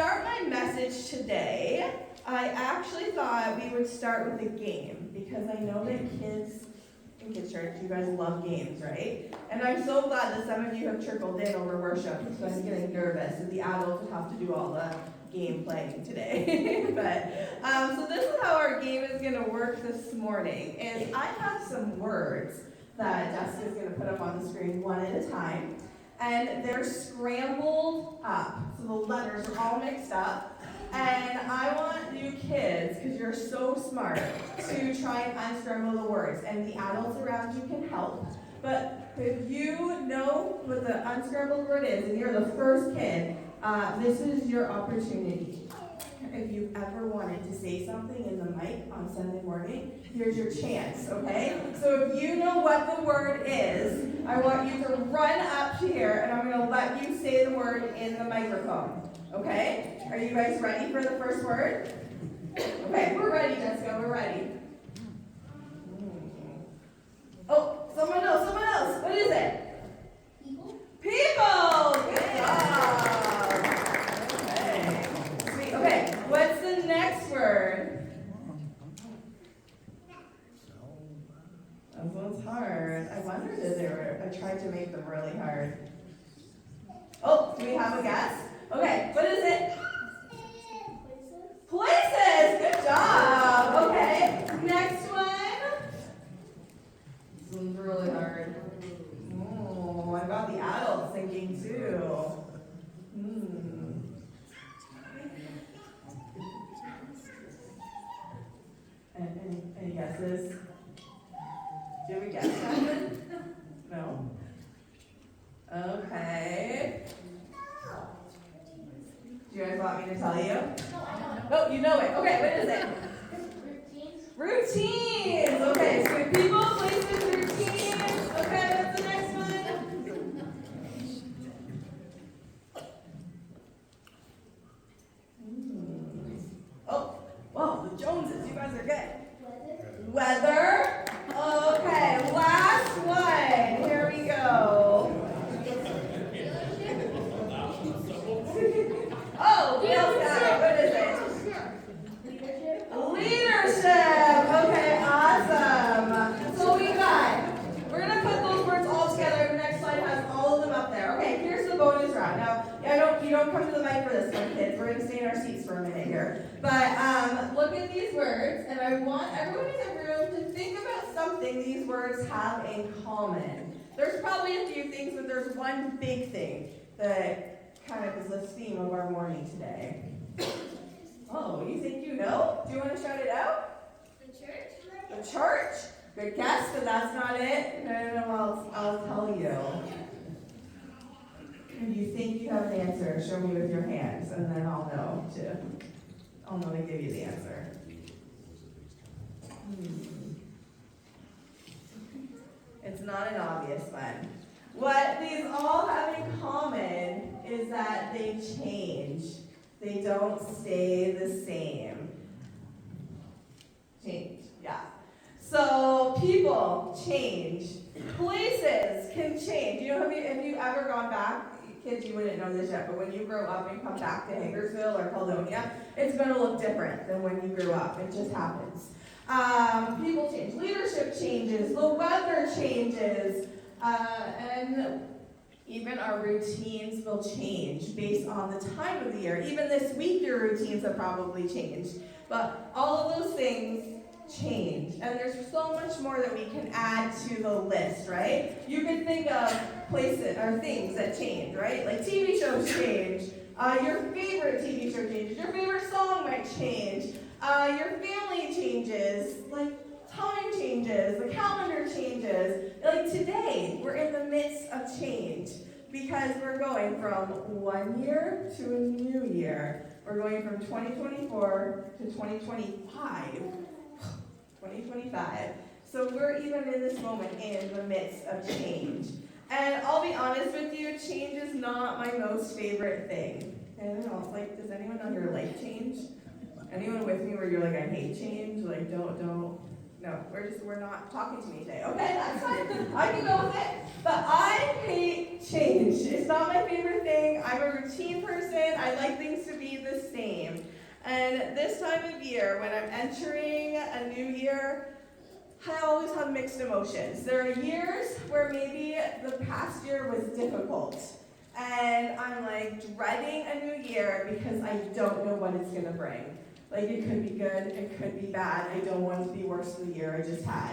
start my message today, I actually thought we would start with a game because I know that kids in Kids Church, you guys love games, right? And I'm so glad that some of you have trickled in over worship, so I'm getting nervous that the adults would have to do all the game playing today. So this is how our game is going to work this morning. Is I have some words that Jessica is going to put up on the screen one at a time. And they're scrambled up. So the letters are all mixed up. And I want you kids, because you're so smart, to try and unscramble the words. And the adults around you can help. But if you know what the unscrambled word is, and you're the first kid, this is your opportunity. If you've ever wanted to say something in the mic on Sunday morning, here's your chance, okay? So if you know what the word is, I want you to run up here, and I'm going to let you say the word in the microphone, okay? Are you guys ready for the first word? Okay, we're ready, Jessica, we're ready. Oh, someone else. What is it? People. People! Good job! Okay. Sweet. Okay, what's the next word? This one's hard. I wondered if I tried to make them really hard. Oh, do we have a guess? Okay, what is it? Places! Good job! Okay, next one. This one's really hard. Oh, I got the adults thinking too. Any guesses? Did we guess something? No? Okay. Do you guys want me to tell you? No, I know. Oh, you know it. Okay, what is it? Routines. Okay, so people, places, routines. Okay, what's the next one? Oh, wow, the Joneses. You guys are good. Weather. Okay, last one. Here we go. Oh, Bill's got it. What is it? Leadership. Okay, awesome. So we're going to put those words all together. The next slide has all of them up there. Okay, here's the bonus round. Now, you don't come to the mic for this one, kids. We're going to stay in our seats for a minute here. But look at these words, and I want everyone in the room to think about something these words have in common. There's probably a few things, but there's one big thing that kind of is the theme of our morning today. Oh, you think you know? Do you want to shout it out? The church? The church? Good guess, but that's not it. No, I'll tell you. If you think you have an answer, show me with your hands, and then I'll know to give you the answer. It's not an obvious one. What these all have in common is that they change. They don't stay the same. Change, yeah. So people change. Places can change. You know, have you ever gone back? Kids, you wouldn't know this yet, but when you grow up and come back to Hagersville or Caledonia, it's going to look different than when you grew up. It just happens. People change. Leadership changes. The weather changes. And even our routines will change based on the time of the year. Even this week, your routines have probably changed. But all of those things change. And there's so much more that we can add to the list, right? You can think of places or things that change, right? Like TV shows change. Your favorite TV show changes. Your favorite song might change. Your family changes. Like time changes. The calendar changes. Like today, we're in the midst of change because we're going from one year to a new year. We're going from 2024 to 2025. 2025. So we're even in this moment in the midst of change. And I'll be honest with you, change is not my most favorite thing. I don't know, it's like, does anyone know your life change? Anyone with me where you're like, I hate change? Like, don't No, we're not talking to me today. Okay, that's fine. I can go with it. But I hate change. It's not my favorite thing. I'm a routine person. I like things to be the same. And this time of year, when I'm entering a new year, I always have mixed emotions. There are years where maybe the past year was difficult. And I'm like dreading a new year because I don't know what it's going to bring. Like, it could be good, it could be bad. I don't want it to be worse than the year I just had.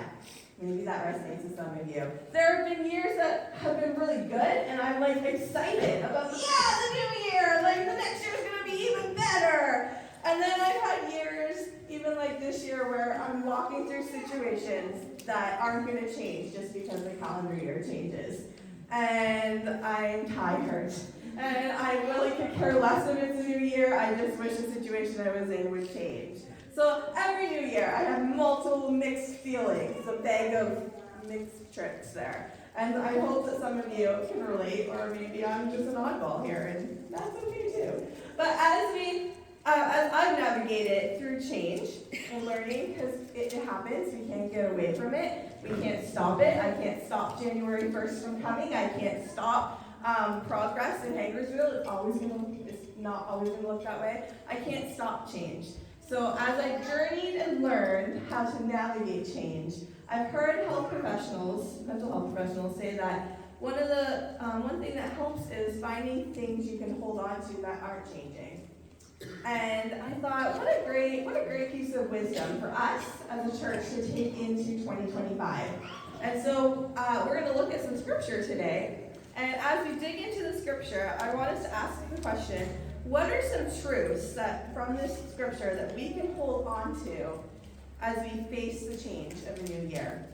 Maybe that resonates with some of you. There have been years that have been really good, and I'm like excited about, the new year. Like, the next year's gonna be even better. And then I've had years, even like this year, where I'm walking through situations that aren't gonna change just because the calendar year changes. And I'm tired. And I really could care less if it's a new year. I just wish the situation I was in would change. So every new year, I have multiple mixed feelings, a bag of mixed tricks there. And I hope that some of you can relate, or maybe I'm just an oddball here, and that's okay too. But as I've navigated through change and learning, because it happens, we can't get away from it. We can't stop it. I can't stop January 1st from coming. I can't stop progress in Hagersville. It's not always going to look that way. I can't stop change. So as I journeyed and learned how to navigate change, I've heard mental health professionals say that one thing that helps is finding things you can hold on to that aren't changing. And I thought, what a great piece of wisdom for us as a church to take into 2025. And so we're going to look at some scripture today. And as we dig into the scripture, I want us to ask the question, what are some truths that from this scripture that we can hold on to as we face the change of a new year?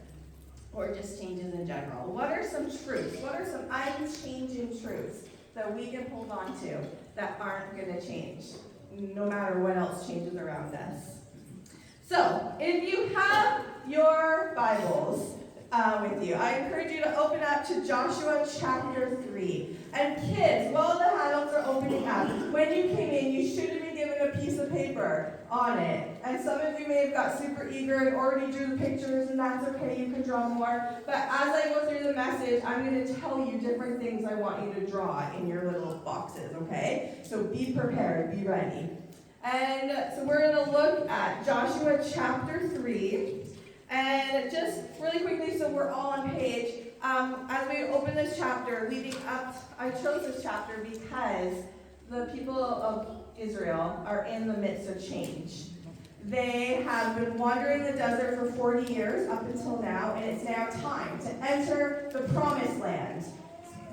Or just changes in general. What are some truths? What are some unchanging truths that we can hold on to that aren't going to change, no matter what else changes around us? So, if you have your Bibles with you, I encourage you to open up to Joshua chapter 3. And kids, while the handouts are opening up, when you came in, you should have been given a piece of paper on it. And some of you may have got super eager and already drew the pictures, and that's okay, you can draw more. But as I go through the message, I'm going to tell you different things I want you to draw in your little boxes, okay? So be prepared, be ready. And so we're going to look at Joshua chapter 3. And just really quickly, so we're all on page, as we open this chapter, leading up, I chose this chapter because the people of Israel are in the midst of change. They have been wandering the desert for 40 years up until now, and it's now time to enter the promised land.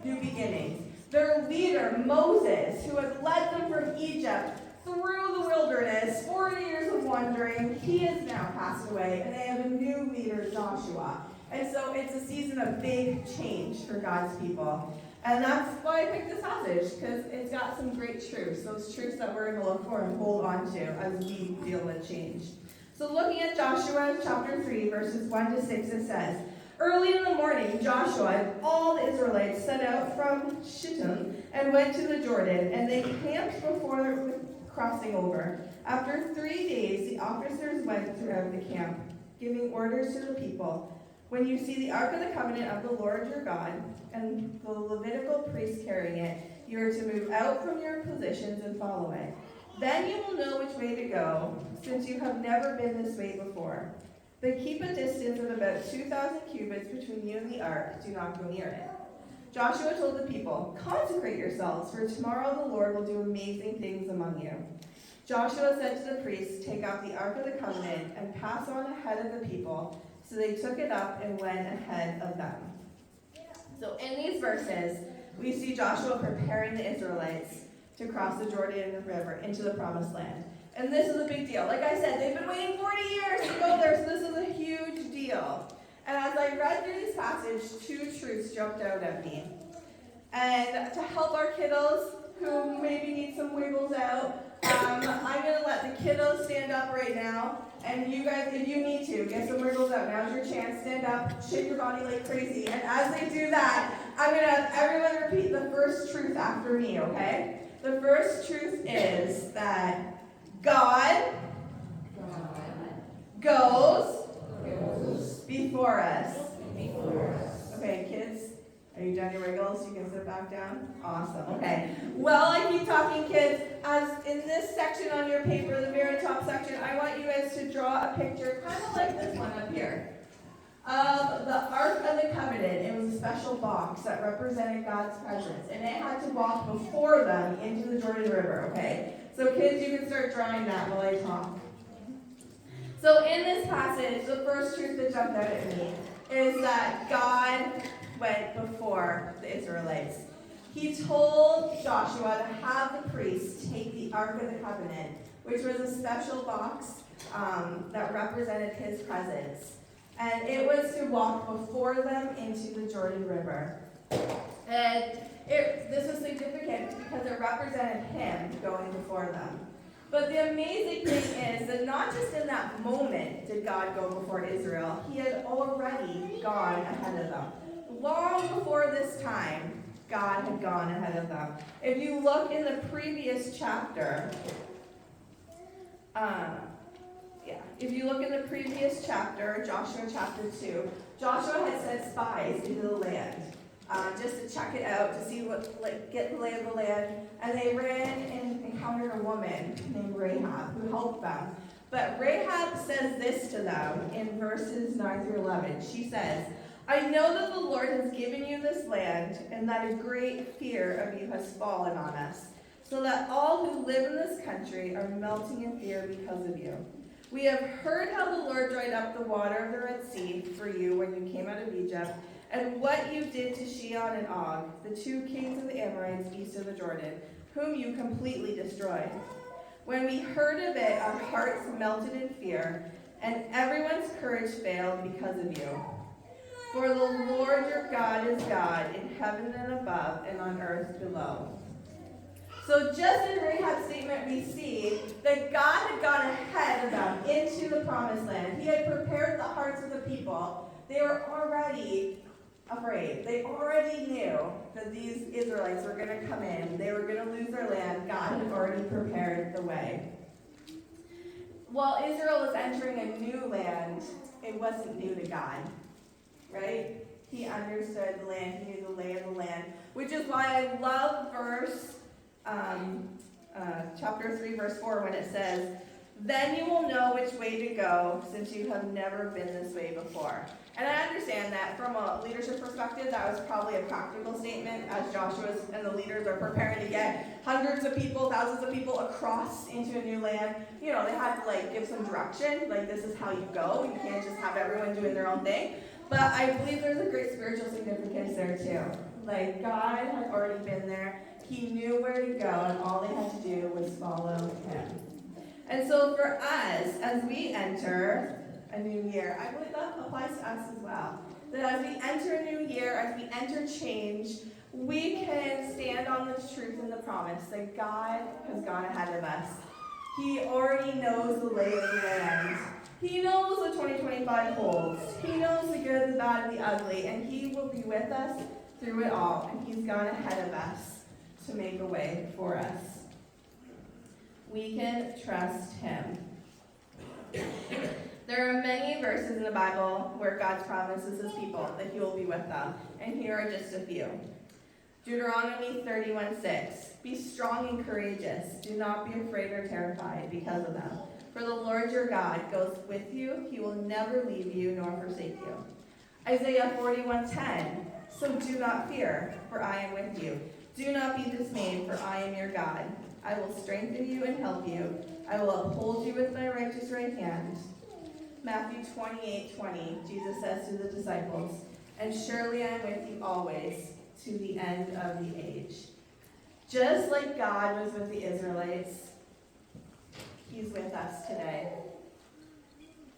New beginnings. Their leader, Moses, who has led them from Egypt through the wilderness, 40 years of wandering, he has now passed away, and they have a new leader, Joshua. And so it's a season of big change for God's people. And that's why I picked this passage, because it's got some great truths, those truths that we're going to look for and hold on to as we deal with change. So looking at Joshua chapter 3, verses 1 to 6, it says, "Early in the morning, Joshua and all the Israelites set out from Shittim and went to the Jordan, and they camped before crossing over. After 3 days, the officers went throughout the camp, giving orders to the people. When you see the Ark of the Covenant of the Lord your God, and the Levitical priests carrying it, you are to move out from your positions and follow it. Then you will know which way to go, since you have never been this way before. But keep a distance of about 2,000 cubits between you and the Ark. Do not go near it." Joshua told the people, "Consecrate yourselves, for tomorrow the Lord will do amazing things among you." Joshua said to the priests, "Take out the Ark of the Covenant and pass on ahead of the people." So they took it up and went ahead of them. So in these verses, we see Joshua preparing the Israelites to cross the Jordan River into the Promised Land. And this is a big deal. Like I said, they've been waiting 40 years to go there, so this is a huge deal. And as I read through this passage, two truths jumped out at me. And to help our kiddos who maybe need some wiggles out, I'm going to let the kiddos stand up right now. And you guys, if you need to, get some wiggles out. Now's your chance. Stand up, shake your body like crazy. And as they do that, I'm going to have everyone repeat the first truth after me, okay? The first truth is that God goes before us. Okay, kids, are you done your wiggles? You can sit back down. Awesome. Okay. Well, I keep talking, kids. As in this section on your paper, the very top section, I want you guys to draw a picture, kind of like this one up here, of the Ark of the Covenant. It was a special box that represented God's presence, and it had to walk before them into the Jordan River. Okay. So, kids, you can start drawing that while I talk. So, in this passage, the first truth that jumped out at me is that God went before the Israelites. He told Joshua to have the priests take the Ark of the Covenant, which was a special box that represented his presence. And it was to walk before them into the Jordan River. And this was significant because it represented him going before them. But the amazing thing is that not just in that moment did God go before Israel, he had already gone ahead of them. Long before this time, God had gone ahead of them. If you look in the previous chapter, Joshua chapter 2, Joshua had sent spies into the land just to check it out, to see get the lay of the land. And they ran and encountered a woman named Rahab who helped them. But Rahab says this to them in verses 9 through 11. She says, I know that the Lord has given you this land, and that a great fear of you has fallen on us, so that all who live in this country are melting in fear because of you. We have heard how the Lord dried up the water of the Red Sea for you when you came out of Egypt, and what you did to Sihon and Og, the two kings of the Amorites east of the Jordan, whom you completely destroyed. When we heard of it, our hearts melted in fear, and everyone's courage failed because of you. For the Lord your God is God in heaven and above and on earth below. So just in Rahab's statement, we see that God had gone ahead of them into the promised land. He had prepared the hearts of the people. They were already afraid. They already knew that these Israelites were going to come in. They were going to lose their land. God had already prepared the way. While Israel was entering a new land, it wasn't new to God. Right? He understood the land. He knew the lay of the land. Which is why I love chapter 3, verse 4, when it says, then you will know which way to go, since you have never been this way before. And I understand that from a leadership perspective, that was probably a practical statement, as Joshua and the leaders are preparing to get hundreds of people, thousands of people across into a new land. You know, they had to give some direction, this is how you go. You can't just have everyone doing their own thing. But I believe there's a great spiritual significance there too. God had already been there. He knew where to go, and all they had to do was follow him. And so for us, as we enter a new year, I believe that applies to us as well. That as we enter a new year, as we enter change, we can stand on the truth and the promise that God has gone ahead of us. He already knows the lay of the land. He knows what 2025 holds. He knows the good, the bad, and the ugly, and he will be with us through it all. And he's gone ahead of us to make a way for us. We can trust him. There are many verses in the Bible where God promises his people that he will be with them. And here are just a few. Deuteronomy 31:6. Be strong and courageous. Do not be afraid or terrified because of them. For the Lord your God goes with you. He will never leave you nor forsake you. Isaiah 41:10. So do not fear, for I am with you. Do not be dismayed, for I am your God. I will strengthen you and help you. I will uphold you with my righteous right hand. Matthew 28:20. Jesus says to the disciples, and surely I am with you always, to the end of the age. Just like God was with the Israelites, he's with us today.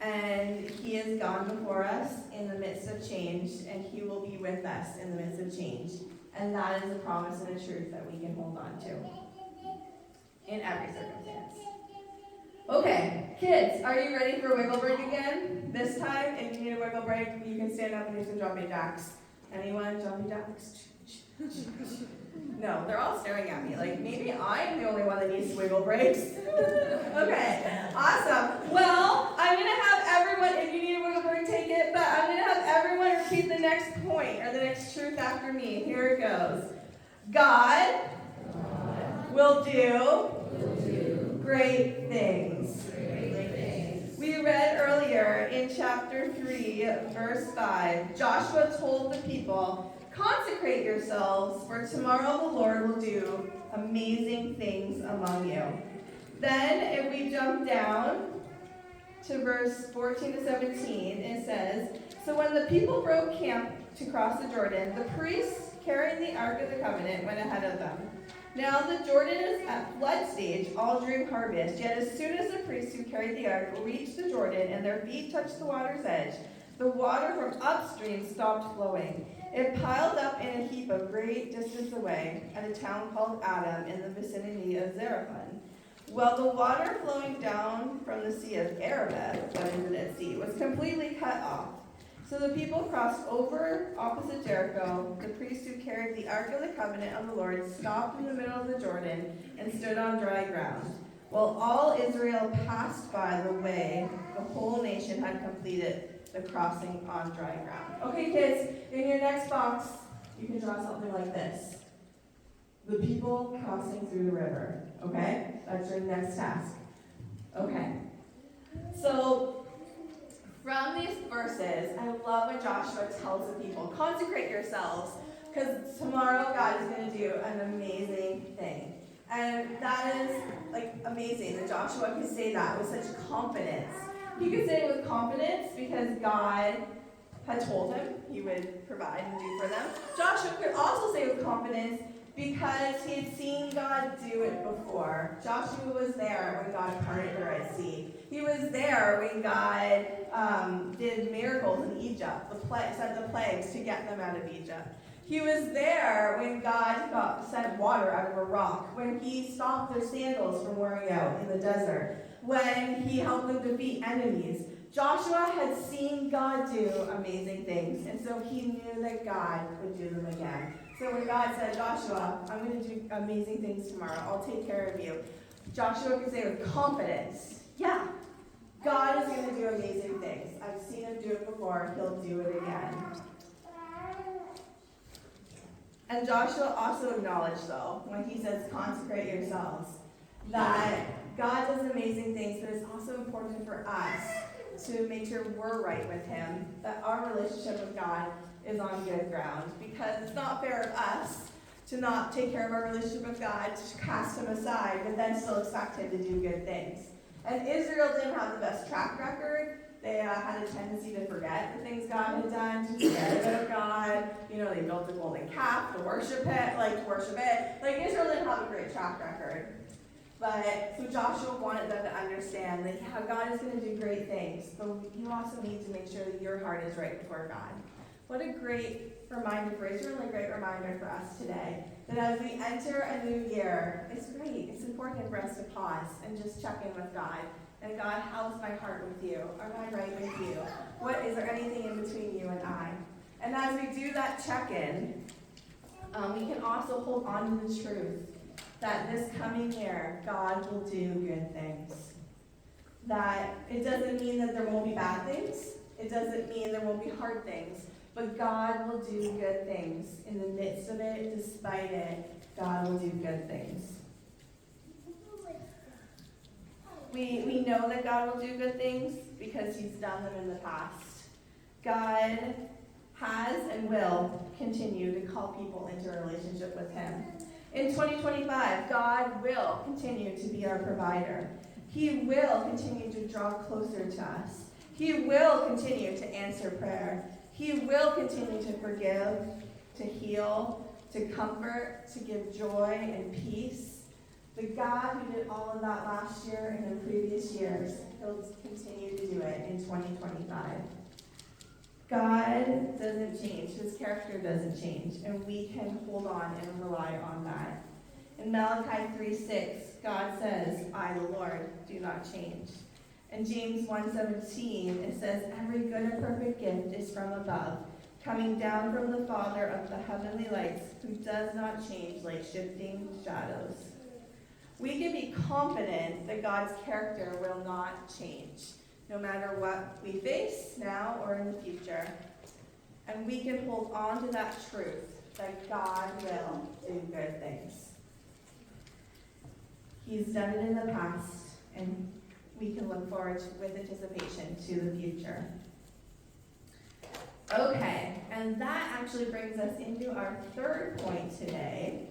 And he has gone before us in the midst of change, and he will be with us in the midst of change. And that is a promise and a truth that we can hold on to in every circumstance. Okay, kids, are you ready for wiggle break again? This time, if you need a wiggle break, you can stand up and do some jumping jacks. Anyone jumping jacks? No, they're all staring at me. Maybe I'm the only one that needs wiggle breaks. Okay, awesome. Well, I'm going to have everyone, if you need a wiggle break, take it, but I'm going to have next truth after me. Here it goes. God will do great things. We read earlier in chapter 3, verse 5, Joshua told the people, consecrate yourselves, for tomorrow the Lord will do amazing things among you. Then, if we jump down to verse 14 to 17, it says, so when the people broke camp to cross the Jordan, the priests carrying the Ark of the Covenant went ahead of them. Now the Jordan is at flood stage all during harvest, yet as soon as the priests who carried the ark reached the Jordan and their feet touched the water's edge, the water from upstream stopped flowing. It piled up in a heap a great distance away at a town called Adam in the vicinity of Zarephath. Well, the water flowing down from the Sea of Arabah, that is the Dead Sea, was completely cut off. So the people crossed over opposite Jericho. The priests who carried the Ark of the Covenant of the Lord stopped in the middle of the Jordan and stood on dry ground. While all Israel passed by the way, the whole nation had completed the crossing on dry ground. Okay, kids, in your next box, you can draw something like this. The people crossing through the river. Okay? That's your next task. Okay. So, from these verses, I love when Joshua tells the people, consecrate yourselves, because tomorrow God is going to do an amazing thing. And that is, amazing that Joshua can say that with such confidence. He could say it with confidence because God had told him he would provide and do for them. Joshua could also say with confidence because he had seen God do it before. Joshua was there when God parted the Red Sea. He was there when God did miracles in Egypt, sent the plagues to get them out of Egypt. He was there when God sent water out of a rock, when he stopped their sandals from wearing out in the desert, when he helped them defeat enemies. Joshua had seen God do amazing things, and so he knew that God would do them again. So when God said, Joshua, I'm going to do amazing things tomorrow, I'll take care of you, Joshua could say with confidence, yeah, God is going to do amazing things. I've seen him do it before, he'll do it again. And Joshua also acknowledged, though, when he says consecrate yourselves, that God does amazing things, but it's also important for us to make sure we're right with him, that our relationship with God is on good ground, because it's not fair of us to not take care of our relationship with God, to cast him aside, but then still expect him to do good things. And Israel didn't have the best track record. They had a tendency to forget the things God had done, to forget about God. They built a golden calf to worship it. Israel didn't have a great track record. But so Joshua wanted them to understand that God is going to do great things, but you also need to make sure that your heart is right before God. What a great reminder for Israel, and a great reminder for us today, that as we enter a new year, it's important for us to pause and just check in with God. And God, how's my heart with you? Am I right with you? Is there anything in between you and I? And as we do that check-in, we can also hold on to the truth that this coming year, God will do good things. That it doesn't mean that there won't be bad things. It doesn't mean there won't be hard things. But God will do good things. In the midst of it, despite it, God will do good things. We know that God will do good things because he's done them in the past. God has and will continue to call people into a relationship with him. In 2025, God will continue to be our provider. He will continue to draw closer to us. He will continue to answer prayer. He will continue to forgive, to heal, to comfort, to give joy and peace. The God who did all of that last year and in previous years, he'll continue to do it in 2025. God doesn't change. His character doesn't change. And we can hold on and rely on that. In Malachi 3:6, God says, I, the Lord, do not change. In James 1:17, it says, every good and perfect gift is from above, coming down from the Father of the heavenly lights, who does not change like shifting shadows. We can be confident that God's character will not change, no matter what we face now or in the future. And we can hold on to that truth that God will do good things. He's done it in the past, and we can look forward with anticipation to the future. Okay, and that actually brings us into our third point today.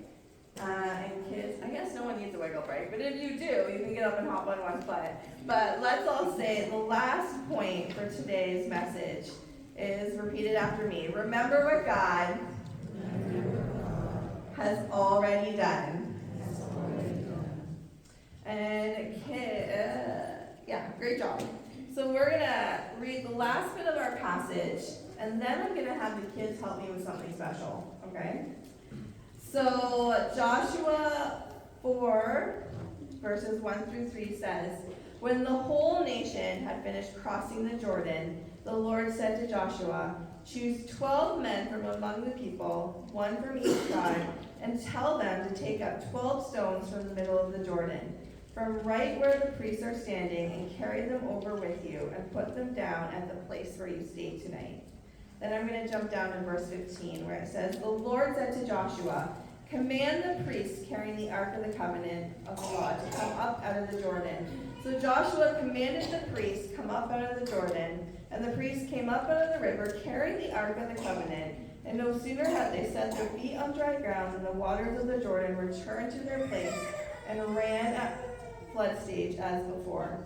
And kids, I guess no one needs a wiggle break, but if you do, you can get up and hop on one foot. But let's all say the last point for today's message is repeated after me. Remember what God has already done. And great job. So we're going to read the last bit of our passage, and then I'm going to have the kids help me with something special, okay? So Joshua 4, verses 1 through 3 says, "When the whole nation had finished crossing the Jordan, the Lord said to Joshua, 'Choose 12 men from among the people, one from each tribe, and tell them to take up 12 stones from the middle of the Jordan, from right where the priests are standing, and carry them over with you, and put them down at the place where you stay tonight.'" Then I'm going to jump down in verse 15, where it says, "The Lord said to Joshua, 'Command the priests carrying the Ark of the Covenant of God to come up out of the Jordan.' So Joshua commanded the priests come up out of the Jordan, and the priests came up out of the river carrying the Ark of the Covenant. And no sooner had they set their feet on dry ground than the waters of the Jordan returned to their place and ran at flood stage as before.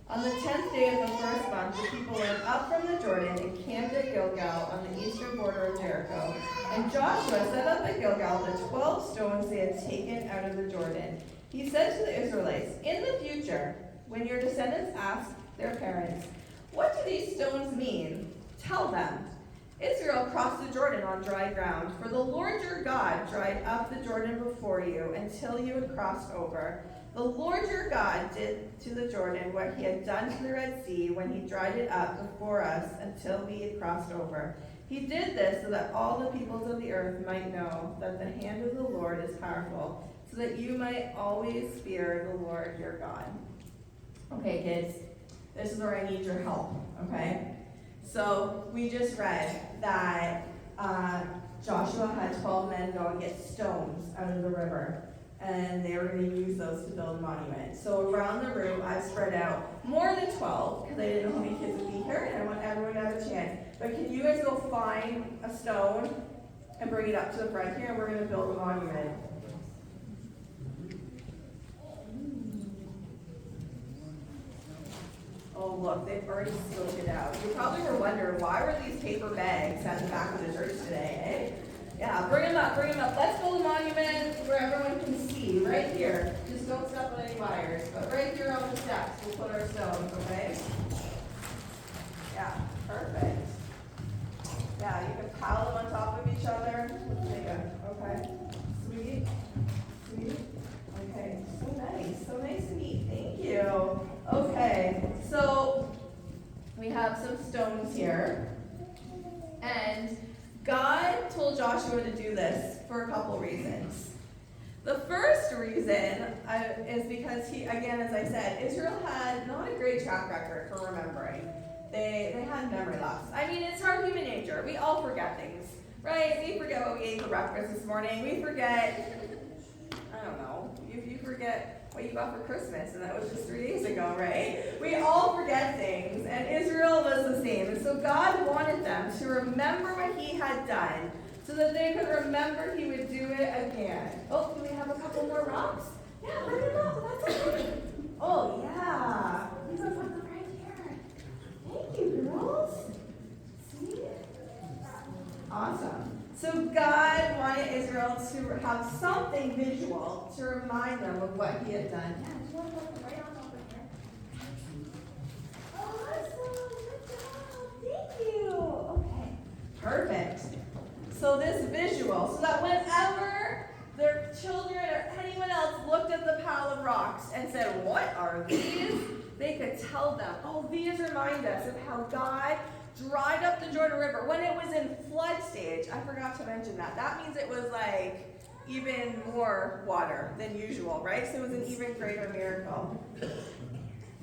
On the 10th day of the first month, the people went up from the Jordan and camped at Gilgal on the eastern border of Jericho. And Joshua set up at Gilgal the 12 stones they had taken out of the Jordan. He said to the Israelites, 'In the future, when your descendants ask their parents, "What do these stones mean?" tell them, "Israel crossed the Jordan on dry ground, for the Lord your God dried up the Jordan before you until you had crossed over. The Lord your God did to the Jordan what he had done to the Red Sea when he dried it up before us until we had crossed over. He did this so that all the peoples of the earth might know that the hand of the Lord is powerful, so that you might always fear the Lord your God.'" Okay, kids, this is where I need your help, okay? So we just read that Joshua had 12 men go and get stones out of the river, and they were going to use those to build a monument. So around the room, I've spread out more than 12, because I didn't know how many kids would be here, and I want everyone to have a chance. But can you guys go find a stone and bring it up to the front here, and we're going to build a monument. Oh, look, they've already scoped it out. You probably were wondering, why were these paper bags at the back of the church today, eh? Yeah, bring them up, bring them up. Let's build a monument where everyone can see, right here. Just don't step on any wires, but right here on the steps, we'll put our stones, okay? Yeah, perfect. Yeah, you can pile them on top of each other. Okay, sweet, sweet. Okay, so nice and neat. Thank you. Okay, so we have some stones here, and God told Joshua to do this for a couple reasons. The first reason is because he, again, as I said, Israel had not a great track record for remembering. They had memory loss. I mean, it's our human nature. We all forget things, right? We forget what we ate for breakfast this morning. We forget, I don't know, you forget what you got for Christmas, and that was just 3 days ago, right? We all forget things, and Israel was the same. And so God wanted them to remember what he had done so that they could remember he would do it again. Oh, do we have a couple more rocks? Yeah, bring them up. That's okay. Oh, yeah. You can put them right here. Thank you, girls. See? Awesome. So God wanted Israel to have something visual to remind them of what he had done. Yeah, do you want to put them right on top of here? Awesome. Good job. Thank you. Okay. Perfect. So this visual, so that whenever their children or anyone else looked at the pile of rocks and said, "What are these?" they could tell them, "Oh, these remind us of how God dried up the Jordan River when it was in flood stage." I forgot to mention that. That means it was like even more water than usual, right? So it was an even greater miracle.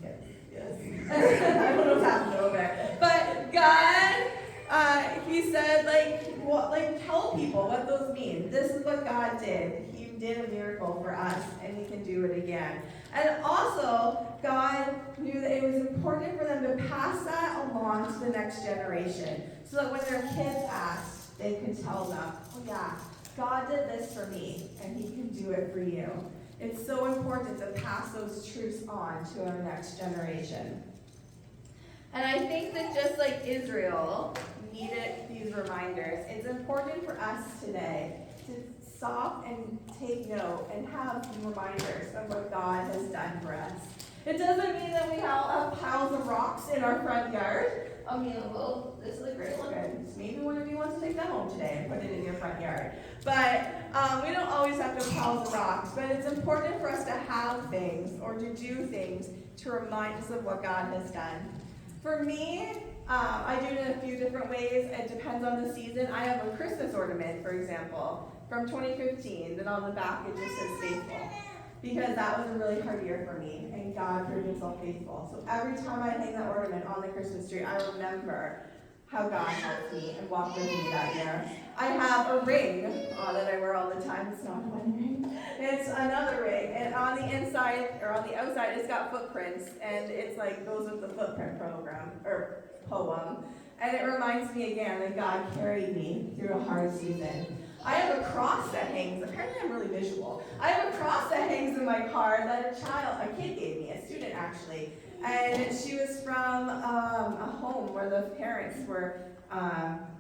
Yes. I don't know what's happening over there. But God, he we said, tell people what those mean. This is what God did. He did a miracle for us, and he can do it again. And also, God knew that it was important for them to pass that along to the next generation, so that when their kids asked, they could tell them, oh yeah, God did this for me, and he can do it for you. It's so important to pass those truths on to our next generation. And I think that just like Israel needed these reminders, it's important for us today to stop and take note and have reminders of what God has done for us. It doesn't mean that we have piles of rocks in our front yard. I mean, well, this is a great look at. Maybe one of you wants to take that home today and put it in your front yard. But we don't always have to have piles of rocks. But it's important for us to have things or to do things to remind us of what God has done. For me, I do it in a few different ways. It depends on the season. I have a Christmas ornament, for example, from 2015, that on the back it just says faithful. Because that was a really hard year for me, and God proved himself faithful. So every time I hang that ornament on the Christmas tree, I remember how God helped me and walked with me that year. I have a ring that I wear all the time. It's not a wedding ring. It's another ring. And on the inside, or on the outside, it's got footprints. And it's like, goes with the footprint program, or poem. And it reminds me again that God carried me through a hard season. I have a cross that hangs. Apparently I'm really visual. I have a cross that hangs in my car that a kid gave me, a student actually. And she was from a home where the parents were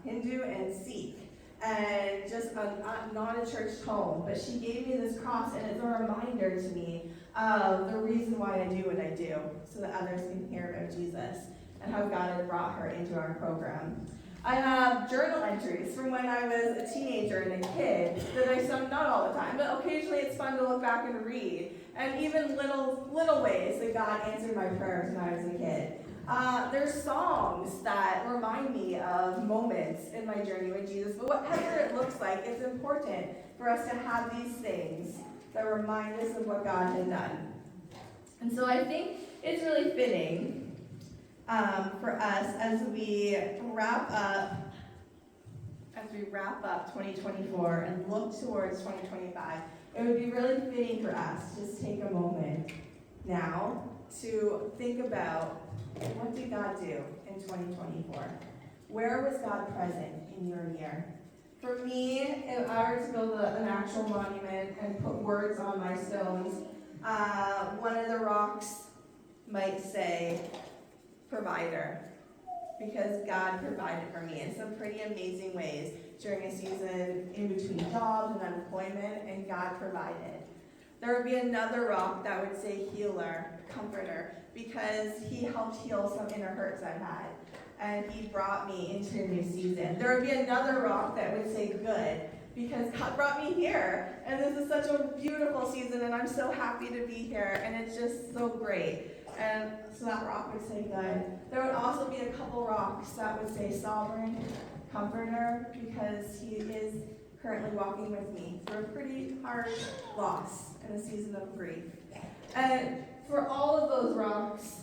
Hindu and Sikh. And just not a church home. But she gave me this cross, and it's a reminder to me of the reason why I do what I do, so that others can hear about Jesus and how God had brought her into our program. I have journal entries from when I was a teenager and a kid that I sum, not all the time, but occasionally it's fun to look back and read. And even little ways that God answered my prayers when I was a kid. There's songs that remind me of moments in my journey with Jesus. But whatever it looks like, it's important for us to have these things that remind us of what God had done. And so I think it's really fitting for us as we wrap up 2024 and look towards 2025. It would be really fitting for us to just take a moment now to think about, what did God do in 2024? Where was God present in your year? For me, if I were to build an actual monument and put words on my stones, one of the rocks might say, provider, because God provided for me in some pretty amazing ways during a season in between jobs and unemployment, and God provided. There would be another rock that would say healer, comforter, because he helped heal some inner hurts I've had, and he brought me into a new season. There would be another rock that would say good, because God brought me here, and this is such a beautiful season, and I'm so happy to be here, and it's just so great. And so that rock would say good. There would also be a couple rocks that would say sovereign, comforter, because he is currently walking with me through a pretty hard loss and a season of grief. And for all of those rocks,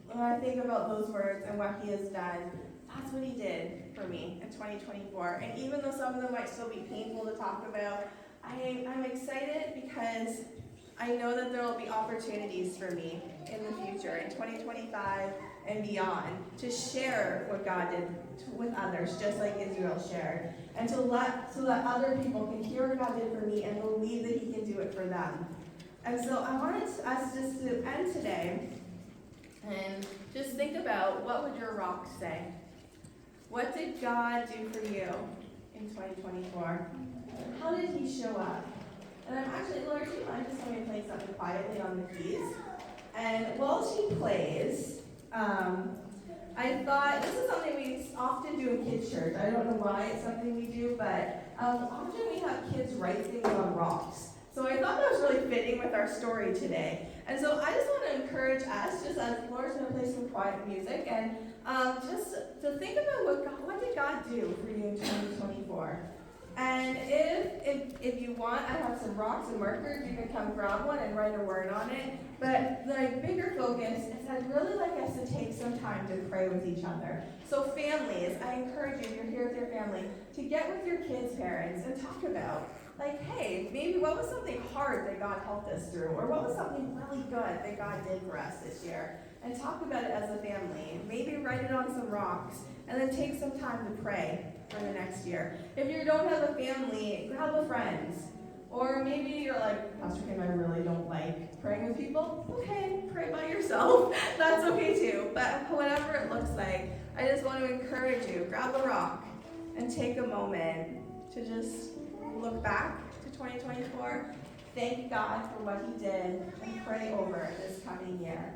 when I think about those words and what he has done, that's what he did for me in 2024. And even though some of them might still be painful to talk about, I'm excited because I know that there will be opportunities for me in the future, in 2025 and beyond, to share what God did with others, just like Israel shared, and so that other people can hear what God did for me and believe that he can do it for them. And so I wanted us just to end today and just think about, what would your rock say? What did God do for you in 2024? How did he show up? And I'm actually, Laura, do you mind just let me play something quietly on the keys? And while she plays, I thought, this is something we often do in kids' church. I don't know why it's something we do, but often we have kids write things on rocks. So I thought that was really fitting with our story today. And so I just want to encourage us, just as Laura's going to play some quiet music, and just to think about what did God do for you in 2024? And if you want, I have some rocks and markers. You can come grab one and write a word on it. But the bigger focus is I'd really like us to take some time to pray with each other. So families, I encourage you, if you're here with your family, to get with your kids' parents and talk about, like, hey, maybe what was something hard that God helped us through? Or what was something really good that God did for us this year? And talk about it as a family. Maybe write it on some rocks, and then take some time to pray for the next year. If you don't have a family, grab a friend. Or maybe you're like, Pastor Kim, I really don't like praying with people. Okay, pray by yourself. That's okay too. But whatever it looks like, I just want to encourage you, grab a rock and take a moment to just look back to 2024, thank God for what he did, and pray over this coming year.